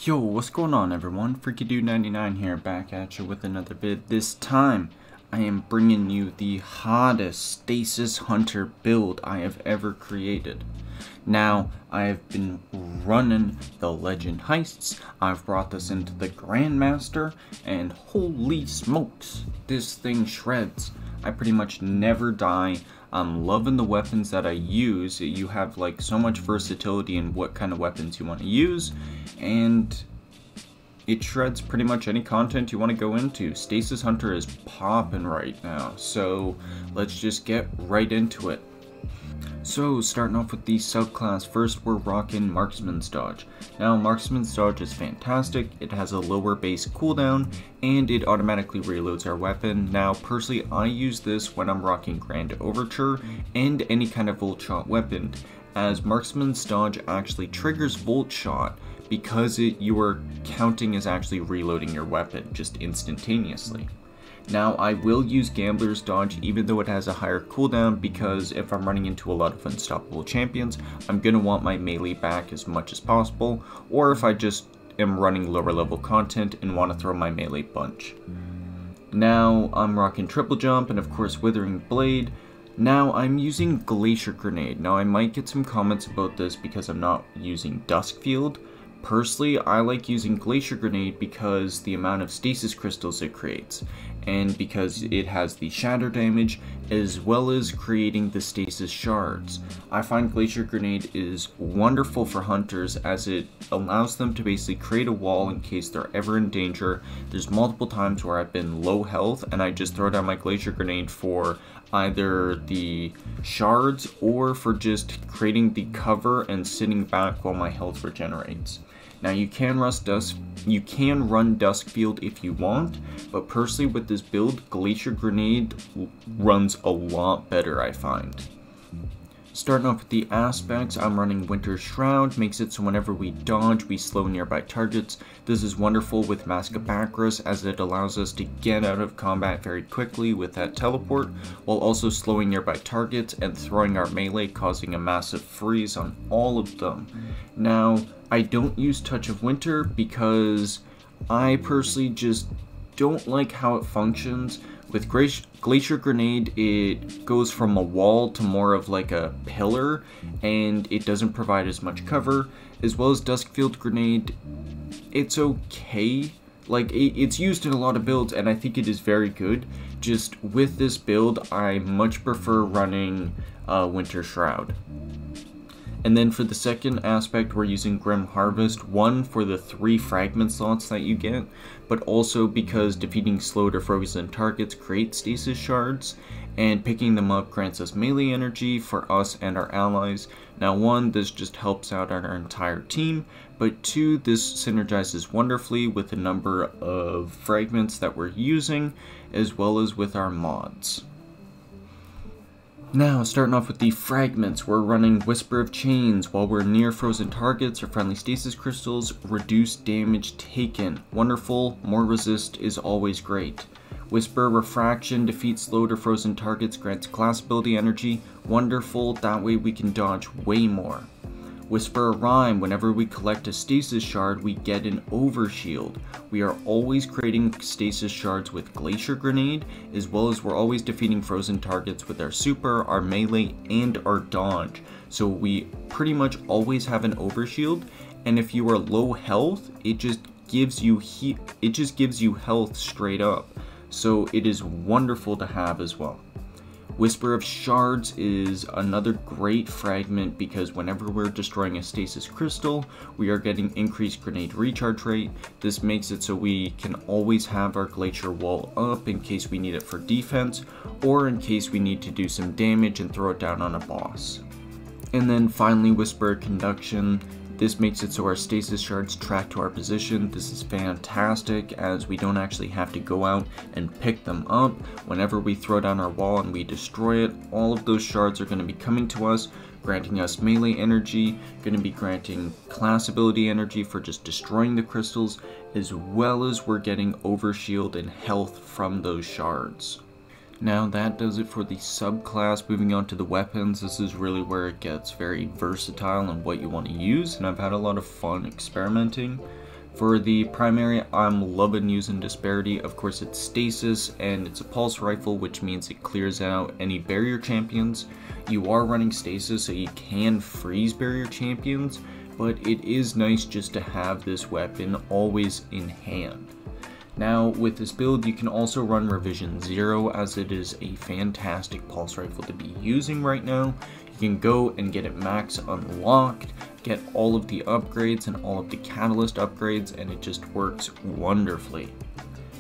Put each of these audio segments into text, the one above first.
Yo, what's going on everyone? FreakyDude99 here, back at you with another vid. This time, I am bringing you the hottest Stasis Hunter build I have ever created. Now, I have been running the Legend Heists, I've brought this into the Grandmaster, and holy smokes, this thing shreds. I pretty much never die. I'm loving the weapons that I use. You have like so much versatility in what kind of weapons you want to use, and it shreds pretty much any content you want to go into. Stasis Hunter is popping right now, so let's just get right into it. So, starting off with the subclass, first we're rocking Marksman's Dodge. Now, Marksman's Dodge is fantastic, it has a lower base cooldown, and it automatically reloads our weapon. Now, personally, I use this when I'm rocking Grand Overture and any kind of Volt Shot weapon, as Marksman's Dodge actually triggers Volt Shot because you are counting as actually reloading your weapon, just instantaneously. Now, I will use Gambler's Dodge even though it has a higher cooldown, because if I'm running into a lot of unstoppable champions, I'm going to want my melee back as much as possible, or if I just am running lower level content and want to throw my melee bunch. Now, I'm rocking Triple Jump and of course Withering Blade. Now, I'm using Glacier Grenade. Now, I might get some comments about this because I'm not using Duskfield. Personally, I like using Glacier Grenade because the amount of stasis crystals it creates, and because it has the shatter damage, as well as creating the stasis shards. I find Glacier Grenade is wonderful for hunters, as it allows them to basically create a wall in case they're ever in danger. There's multiple times where I've been low health, and I just throw down my Glacier Grenade for either the shards, or for just creating the cover and sitting back while my health regenerates. Now, you can run Duskfield if you want, but personally with this build, Glacier Grenade runs a lot better, I find. Starting off with the aspects, I'm running Winter Shroud, makes it so whenever we dodge, we slow nearby targets. This is wonderful with Mask of Bakris, as it allows us to get out of combat very quickly with that teleport, while also slowing nearby targets and throwing our melee, causing a massive freeze on all of them. Now, I don't use Touch of Winter because I personally just don't like how it functions. With Glacier Grenade, it goes from a wall to more of like a pillar, and it doesn't provide as much cover. As well as Duskfield Grenade, it's okay. Like, it's used in a lot of builds, and I think it is very good. Just with this build, I much prefer running Winter Shroud. And then for the second aspect, we're using Grim Harvest, one for the 3 fragment slots that you get, but also because defeating slowed or frozen targets creates stasis shards, and picking them up grants us melee energy for us and our allies. Now, 1, this just helps out our entire team, but 2, this synergizes wonderfully with the number of fragments that we're using, as well as with our mods. Now, starting off with the fragments, we're running Whisper of Chains. While we're near frozen targets or friendly stasis crystals, reduce damage taken. Wonderful, more resist is always great. Whisper Refraction, defeats slowed or frozen targets, grants class ability energy. Wonderful, that way we can dodge way more. Whisper Rhyme, whenever we collect a stasis shard, we get an overshield. We are always creating stasis shards with Glacier Grenade, as well as we're always defeating frozen targets with our super, our melee, and our dodge. So we pretty much always have an overshield, and if you are low health, it just gives you health straight up. So it is wonderful to have as well. Whisper of Shards is another great fragment because whenever we're destroying a stasis crystal, we are getting increased grenade recharge rate. This makes it so we can always have our glacier wall up in case we need it for defense, or in case we need to do some damage and throw it down on a boss. And then finally, Whisper of Conduction. This makes it so our stasis shards track to our position. This is fantastic, as we don't actually have to go out and pick them up. Whenever we throw down our wall and we destroy it, all of those shards are going to be coming to us, granting us melee energy, going to be granting class ability energy for just destroying the crystals, as well as we're getting overshield and health from those shards. Now that does it for the subclass. Moving on to the weapons, this is really where it gets very versatile and what you want to use, and I've had a lot of fun experimenting. For the primary, I'm loving using Disparity. Of course, it's Stasis, and it's a pulse rifle, which means it clears out any barrier champions. You are running Stasis, so you can freeze barrier champions, but it is nice just to have this weapon always in hand. Now, with this build, you can also run Revision 0, as it is a fantastic pulse rifle to be using right now. You can go and get it max unlocked, get all of the upgrades and all of the catalyst upgrades, and it just works wonderfully.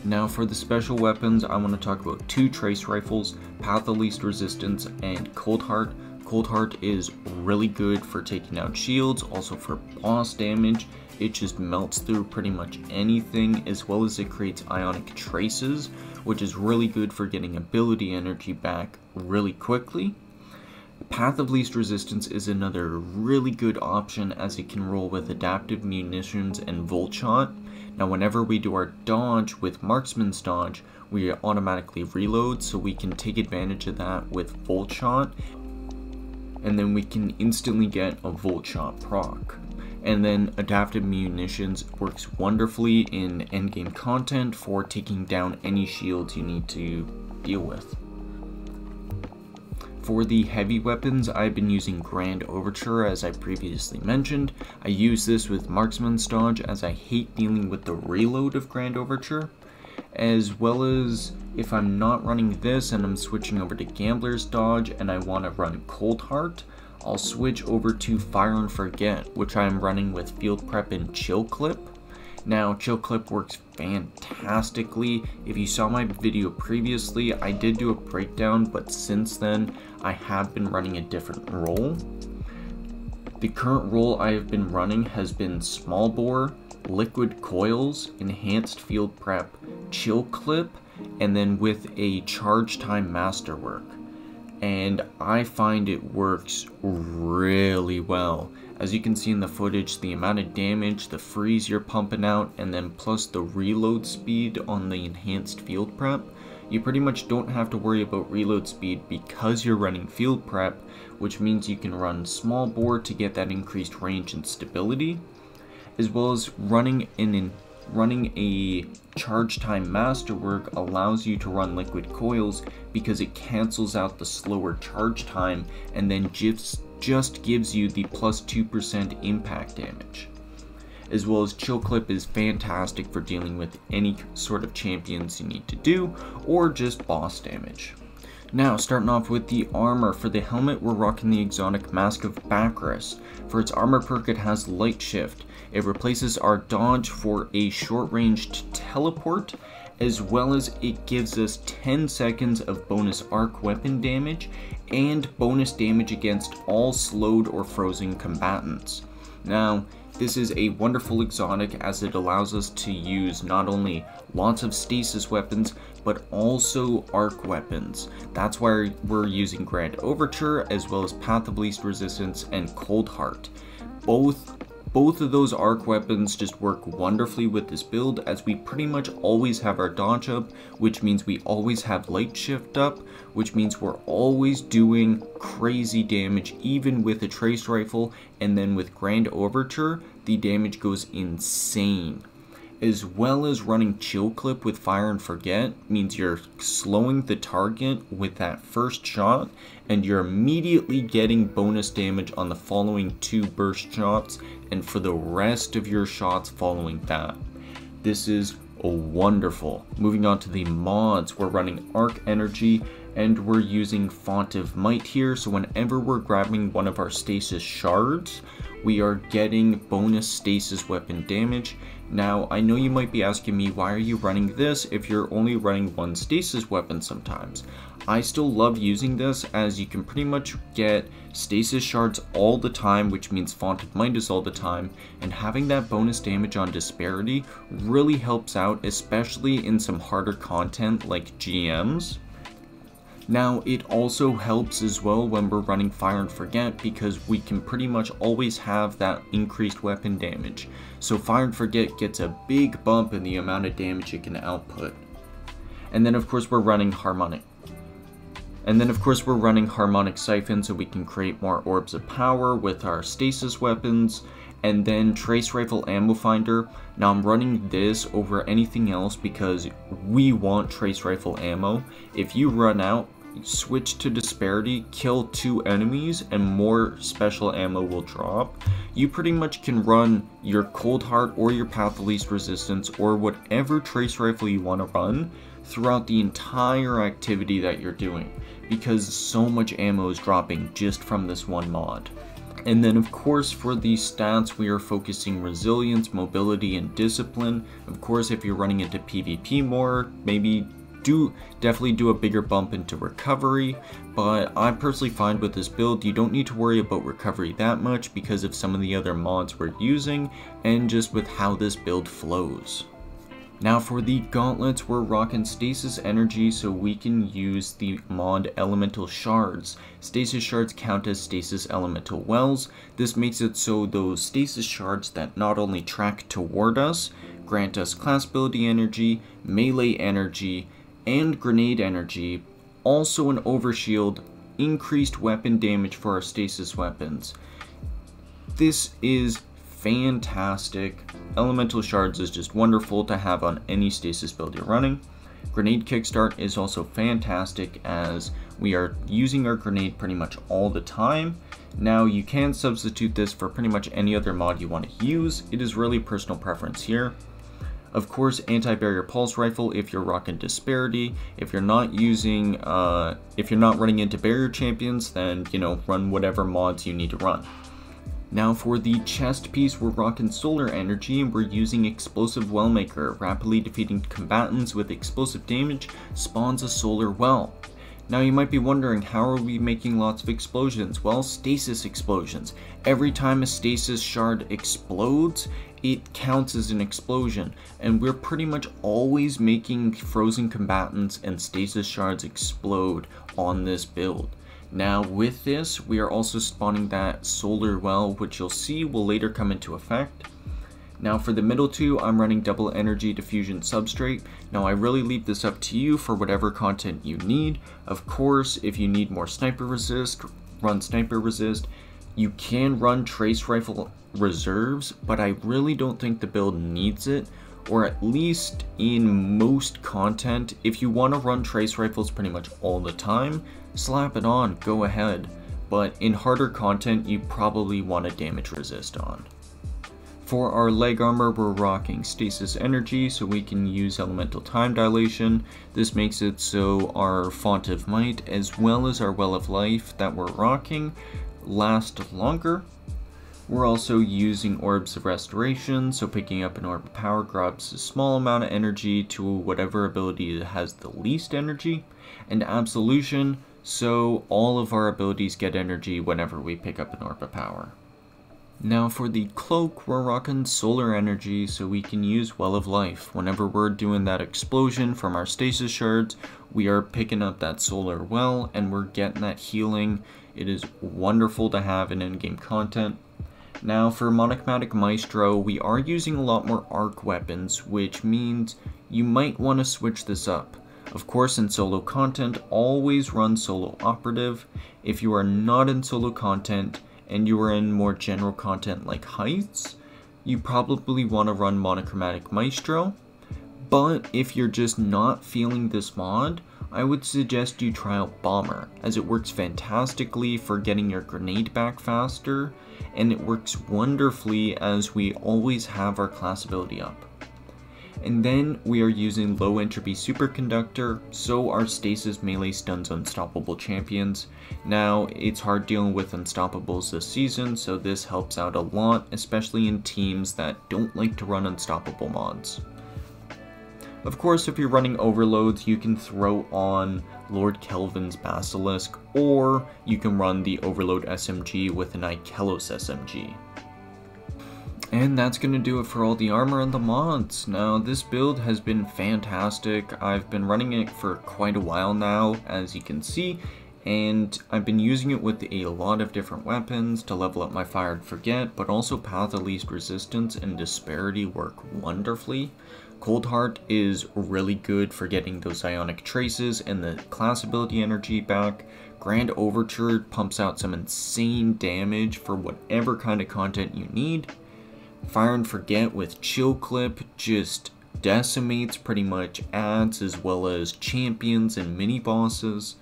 Now for the special weapons, I want to talk about 2 trace rifles, Path of Least Resistance and Coldheart. Coldheart is really good for taking out shields, also for boss damage. It just melts through pretty much anything, as well as it creates ionic traces, which is really good for getting ability energy back really quickly. Path of Least Resistance is another really good option, as it can roll with adaptive munitions and volt shot. Now whenever we do our dodge with Marksman's Dodge, we automatically reload, so we can take advantage of that with volt shot, and then we can instantly get a volt shot proc. And then adaptive munitions works wonderfully in endgame content for taking down any shields you need to deal with. For the heavy weapons, I've been using Grand Overture, as I previously mentioned. I use this with Marksman's Dodge, as I hate dealing with the reload of Grand Overture, as well as if I'm not running this and I'm switching over to Gambler's Dodge and I want to run Coldheart, I'll switch over to Fire and Forget, which I'm running with Field Prep and Chill Clip. Now, Chill Clip works fantastically. If you saw my video previously, I did do a breakdown, but since then, I have been running a different role. The current role I have been running has been Small Bore, Liquid Coils, Enhanced Field Prep, Chill Clip, and then with a Charge Time Masterwork. And I find it works really well. As you can see in the footage, the amount of damage, the freeze you're pumping out, and then plus the reload speed on the enhanced field prep, you pretty much don't have to worry about reload speed because you're running field prep, which means you can run small bore to get that increased range and stability, as well as running a charge time masterwork allows you to run liquid coils because it cancels out the slower charge time and then just gives you the plus 2% impact damage. As well as Chill Clip is fantastic for dealing with any sort of champions you need to do, or just boss damage. Now, starting off with the armor. For the helmet, we're rocking the exotic Mask of Bakris. For its armor perk, it has Light Shift. It replaces our dodge for a short-ranged teleport, as well as it gives us 10 seconds of bonus arc weapon damage and bonus damage against all slowed or frozen combatants. Now, this is a wonderful exotic as it allows us to use not only lots of stasis weapons, but also arc weapons. That's why we're using Grand Overture, as well as Path of Least Resistance and Coldheart. Both of those arc weapons just work wonderfully with this build, as we pretty much always have our dodge up, which means we always have light shift up, which means we're always doing crazy damage even with a trace rifle, and then with Grand Overture, the damage goes insane. As well as running Chill Clip with Fire and Forget means you're slowing the target with that first shot, and you're immediately getting bonus damage on the following 2 burst shots, and for the rest of your shots following that. This is wonderful. Moving on to the mods, we're running Arc Energy, and we're using Font of Might here, so whenever we're grabbing one of our stasis shards, we are getting bonus stasis weapon damage. Now, I know you might be asking me, why are you running this if you're only running one stasis weapon sometimes? I still love using this, as you can pretty much get stasis shards all the time, which means Font of Might is all the time, and having that bonus damage on Disparity really helps out, especially in some harder content like GMs. Now, it also helps as well when we're running Fire and Forget, because we can pretty much always have that increased weapon damage. So Fire and Forget gets a big bump in the amount of damage it can output. And then of course we're running Harmonic Siphon, so we can create more Orbs of Power with our stasis weapons. and then Trace Rifle Ammo Finder. Now I'm running this over anything else because we want Trace Rifle ammo. If you run out, switch to Disparity, kill 2 enemies, and more special ammo will drop. You pretty much can run your Coldheart or your Path of Least Resistance or whatever Trace Rifle you want to run throughout the entire activity that you're doing, because so much ammo is dropping just from this one mod. And then of course for the stats we are focusing resilience, mobility, and discipline. Of course if you're running into PvP more, maybe definitely do a bigger bump into recovery, but I personally find with this build you don't need to worry about recovery that much because of some of the other mods we're using and just with how this build flows. Now for the gauntlets, we're rocking stasis energy so we can use the mod elemental shards. Stasis shards count as stasis elemental wells. This makes it so those stasis shards that not only track toward us, grant us class ability energy, melee energy, and grenade energy, also an overshield, increased weapon damage for our stasis weapons. This is fantastic. Elemental shards is just wonderful to have on any stasis build you're running. Grenade kickstart is also fantastic as we are using our grenade pretty much all the time. Now you can substitute this for pretty much any other mod you want to use. It is really personal preference here. Of course, anti-barrier pulse rifle if you're rocking Disparity. If you're not using, if you're not running into barrier champions, then run whatever mods you need to run. Now for the chest piece, we're rocking solar energy and we're using explosive well maker. Rapidly defeating combatants with explosive damage spawns a solar well. Now you might be wondering, how are we making lots of explosions? Well, stasis explosions. Every time a stasis shard explodes, it counts as an explosion, and we're pretty much always making frozen combatants and stasis shards explode on this build. Now with this, we are also spawning that solar well, which you'll see will later come into effect. Now for the middle two, I'm running double energy diffusion substrate. Now I really leave this up to you for whatever content you need. Of course, if you need more sniper resist, run sniper resist. You can run trace rifle reserves, but I really don't think the build needs it, or at least in most content. If you want to run trace rifles pretty much all the time, slap it on, go ahead. But in harder content, you probably want a damage resist on. For our leg armor, we're rocking stasis energy so we can use elemental time dilation. This makes it so our font of might as well as our well of life that we're rocking last longer. We're also using orbs of restoration, so picking up an orb of power grabs a small amount of energy to whatever ability that has the least energy, and absolution, so all of our abilities get energy whenever we pick up an orb of power. Now for the cloak, we're rocking solar energy so we can use well of life. Whenever we're doing that explosion from our stasis shards, we are picking up that solar well and we're getting that healing. It is wonderful to have in in-game content. Now for Monochromatic Maestro, we are using a lot more arc weapons, which means you might want to switch this up. Of course, in solo content, always run solo operative. If you are not in solo content and you are in more general content like Heists, you probably want to run Monochromatic Maestro. But if you're just not feeling this mod, I would suggest you try out Bomber, as it works fantastically for getting your grenade back faster, and it works wonderfully as we always have our class ability up. And then we are using low entropy superconductor, so our stasis melee stuns unstoppable champions. Now it's hard dealing with unstoppables this season, so this helps out a lot, especially in teams that don't like to run unstoppable mods. Of course, if you're running overloads, you can throw on Lord Kelvin's Basilisk, or you can run the Overload SMG with an Ikelos SMG. And that's going to do it for all the armor and the mods. Now, this build has been fantastic. I've been running it for quite a while now, as you can see, and I've been using it with a lot of different weapons to level up my Fire and Forget, but also Path of Least Resistance and Disparity work wonderfully. Coldheart is really good for getting those ionic traces and the class ability energy back. Grand Overture pumps out some insane damage for whatever kind of content you need. Fire and Forget with Chill Clip just decimates pretty much ads as well as champions and mini bosses.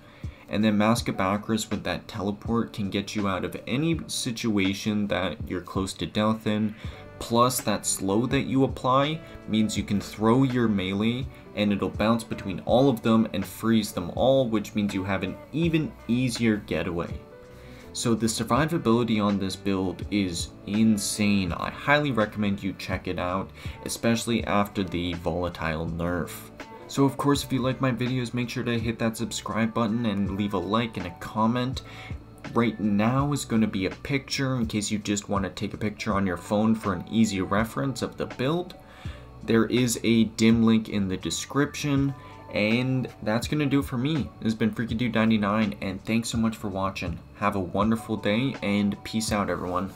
And then Mask of Bakris with that teleport can get you out of any situation that you're close to death in. Plus that slow that you apply means you can throw your melee and it'll bounce between all of them and freeze them all, which means you have an even easier getaway. So the survivability on this build is insane. I highly recommend you check it out, especially after the volatile nerf. So of course, if you like my videos, make sure to hit that subscribe button and leave a like and a comment. Right now is going to be a picture in case you just want to take a picture on your phone for an easy reference of the build. There is a dim link in the description, and that's going to do it for me. This has been FreakyDude99, and thanks so much for watching. Have a wonderful day, and peace out, everyone.